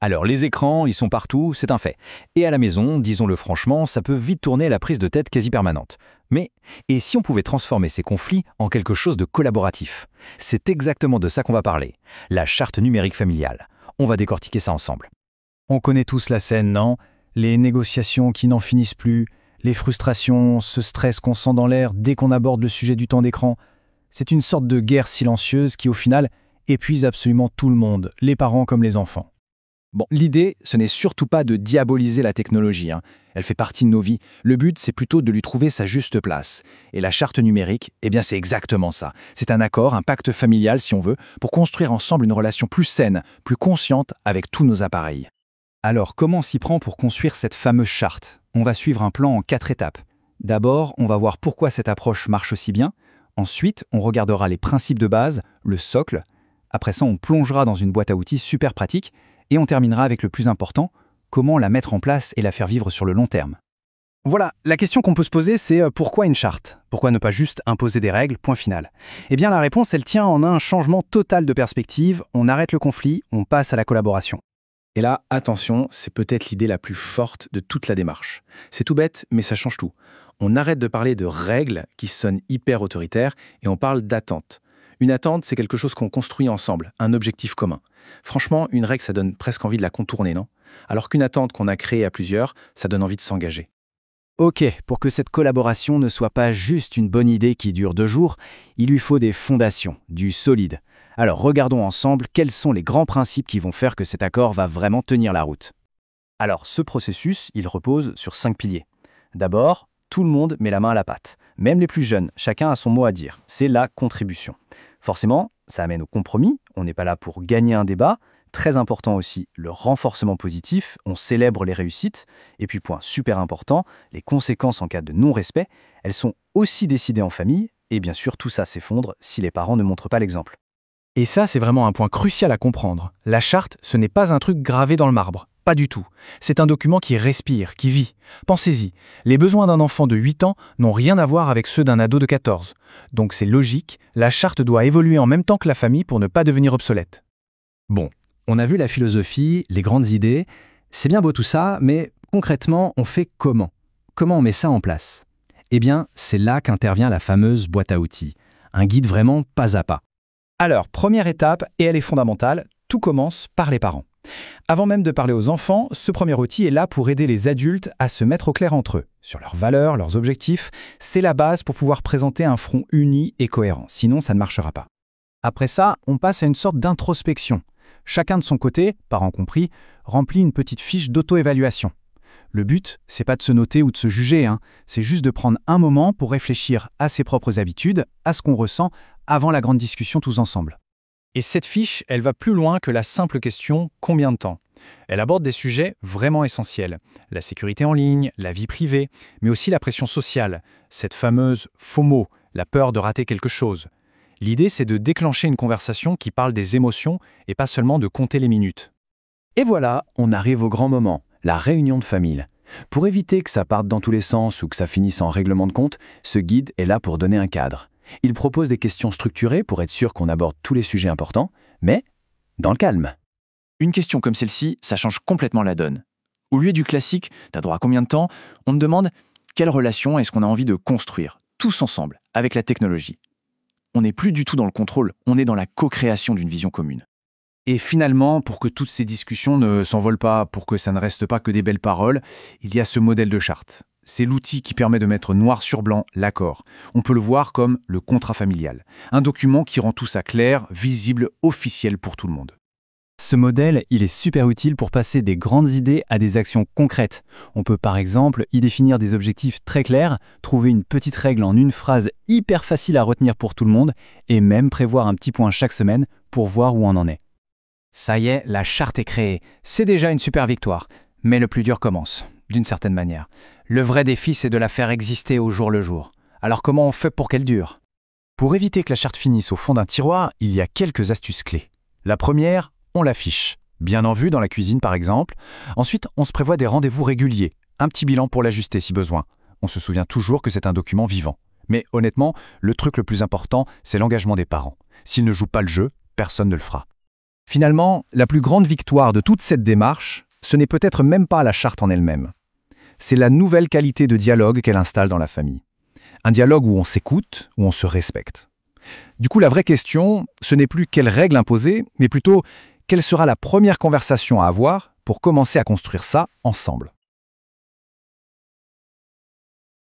Alors, les écrans, ils sont partout, c'est un fait. Et à la maison, disons-le franchement, ça peut vite tourner à la prise de tête quasi permanente. Mais, et si on pouvait transformer ces conflits en quelque chose de collaboratif? C'est exactement de ça qu'on va parler. La charte numérique familiale. On va décortiquer ça ensemble. On connaît tous la scène, non? Les négociations qui n'en finissent plus, les frustrations, ce stress qu'on sent dans l'air dès qu'on aborde le sujet du temps d'écran. C'est une sorte de guerre silencieuse qui, au final, épuise absolument tout le monde, les parents comme les enfants. Bon, l'idée, ce n'est surtout pas de diaboliser la technologie, hein. Elle fait partie de nos vies. Le but, c'est plutôt de lui trouver sa juste place. Et la charte numérique, eh bien c'est exactement ça. C'est un accord, un pacte familial si on veut, pour construire ensemble une relation plus saine, plus consciente avec tous nos appareils. Alors, comment on s'y prend pour construire cette fameuse charte? On va suivre un plan en 4 étapes. D'abord, on va voir pourquoi cette approche marche aussi bien. Ensuite, on regardera les principes de base, le socle. Après ça, on plongera dans une boîte à outils super pratique. Et on terminera avec le plus important, comment la mettre en place et la faire vivre sur le long terme. Voilà, la question qu'on peut se poser, c'est pourquoi une charte? Pourquoi ne pas juste imposer des règles, point final? Eh bien la réponse, elle tient en un changement total de perspective, on arrête le conflit, on passe à la collaboration. Et là, attention, c'est peut-être l'idée la plus forte de toute la démarche. C'est tout bête, mais ça change tout. On arrête de parler de règles qui sonnent hyper autoritaires et on parle d'attentes. Une attente, c'est quelque chose qu'on construit ensemble, un objectif commun. Franchement, une règle, ça donne presque envie de la contourner, non? Alors qu'une attente qu'on a créée à plusieurs, ça donne envie de s'engager. Ok, pour que cette collaboration ne soit pas juste une bonne idée qui dure 2 jours, il lui faut des fondations, du solide. Alors regardons ensemble quels sont les grands principes qui vont faire que cet accord va vraiment tenir la route. Alors ce processus, il repose sur 5 piliers. D'abord, tout le monde met la main à la pâte. Même les plus jeunes, chacun a son mot à dire. C'est la contribution. Forcément, ça amène au compromis, on n'est pas là pour gagner un débat. Très important aussi, le renforcement positif, on célèbre les réussites. Et puis point super important, les conséquences en cas de non-respect, elles sont aussi décidées en famille, et bien sûr tout ça s'effondre si les parents ne montrent pas l'exemple. Et ça, c'est vraiment un point crucial à comprendre. La charte, ce n'est pas un truc gravé dans le marbre. Pas du tout. C'est un document qui respire, qui vit. Pensez-y, les besoins d'un enfant de 8 ans n'ont rien à voir avec ceux d'un ado de 14. Donc c'est logique, la charte doit évoluer en même temps que la famille pour ne pas devenir obsolète. Bon, on a vu la philosophie, les grandes idées. C'est bien beau tout ça, mais concrètement, on fait comment? Comment on met ça en place? Eh bien, c'est là qu'intervient la fameuse boîte à outils. Un guide vraiment pas à pas. Alors, première étape, et elle est fondamentale, tout commence par les parents. Avant même de parler aux enfants, ce premier outil est là pour aider les adultes à se mettre au clair entre eux, sur leurs valeurs, leurs objectifs. C'est la base pour pouvoir présenter un front uni et cohérent, sinon ça ne marchera pas. Après ça, on passe à une sorte d'introspection. Chacun de son côté, parents compris, remplit une petite fiche d'auto-évaluation. Le but, c'est pas de se noter ou de se juger, c'est juste de prendre un moment pour réfléchir à ses propres habitudes, à ce qu'on ressent, avant la grande discussion tous ensemble. Et cette fiche, elle va plus loin que la simple question « combien de temps ?» Elle aborde des sujets vraiment essentiels. La sécurité en ligne, la vie privée, mais aussi la pression sociale, cette fameuse FOMO, la peur de rater quelque chose. L'idée, c'est de déclencher une conversation qui parle des émotions et pas seulement de compter les minutes. Et voilà, on arrive au grand moment, la réunion de famille. Pour éviter que ça parte dans tous les sens ou que ça finisse en règlement de compte, ce guide est là pour donner un cadre. Il propose des questions structurées pour être sûr qu'on aborde tous les sujets importants, mais dans le calme. Une question comme celle-ci, ça change complètement la donne. Au lieu du classique « t'as droit à combien de temps ?», on te demande « quelle relation est-ce qu'on a envie de construire, tous ensemble, avec la technologie ?» On n'est plus du tout dans le contrôle, on est dans la co-création d'une vision commune. Et finalement, pour que toutes ces discussions ne s'envolent pas, pour que ça ne reste pas que des belles paroles, il y a ce modèle de charte. C'est l'outil qui permet de mettre noir sur blanc l'accord. On peut le voir comme le contrat familial. Un document qui rend tout ça clair, visible, officiel pour tout le monde. Ce modèle, il est super utile pour passer des grandes idées à des actions concrètes. On peut par exemple y définir des objectifs très clairs, trouver une petite règle en une phrase hyper facile à retenir pour tout le monde, et même prévoir un petit point chaque semaine pour voir où on en est. Ça y est, la charte est créée. C'est déjà une super victoire. Mais le plus dur commence, d'une certaine manière. Le vrai défi, c'est de la faire exister au jour le jour. Alors comment on fait pour qu'elle dure? Pour éviter que la charte finisse au fond d'un tiroir, il y a quelques astuces clés. La première, on l'affiche. Bien en vue dans la cuisine par exemple. Ensuite, on se prévoit des rendez-vous réguliers. Un petit bilan pour l'ajuster si besoin. On se souvient toujours que c'est un document vivant. Mais honnêtement, le truc le plus important, c'est l'engagement des parents. S'ils ne jouent pas le jeu, personne ne le fera. Finalement, la plus grande victoire de toute cette démarche, ce n'est peut-être même pas la charte en elle-même. C'est la nouvelle qualité de dialogue qu'elle installe dans la famille. Un dialogue où on s'écoute, où on se respecte. Du coup, la vraie question, ce n'est plus quelles règles imposer, mais plutôt quelle sera la première conversation à avoir pour commencer à construire ça ensemble.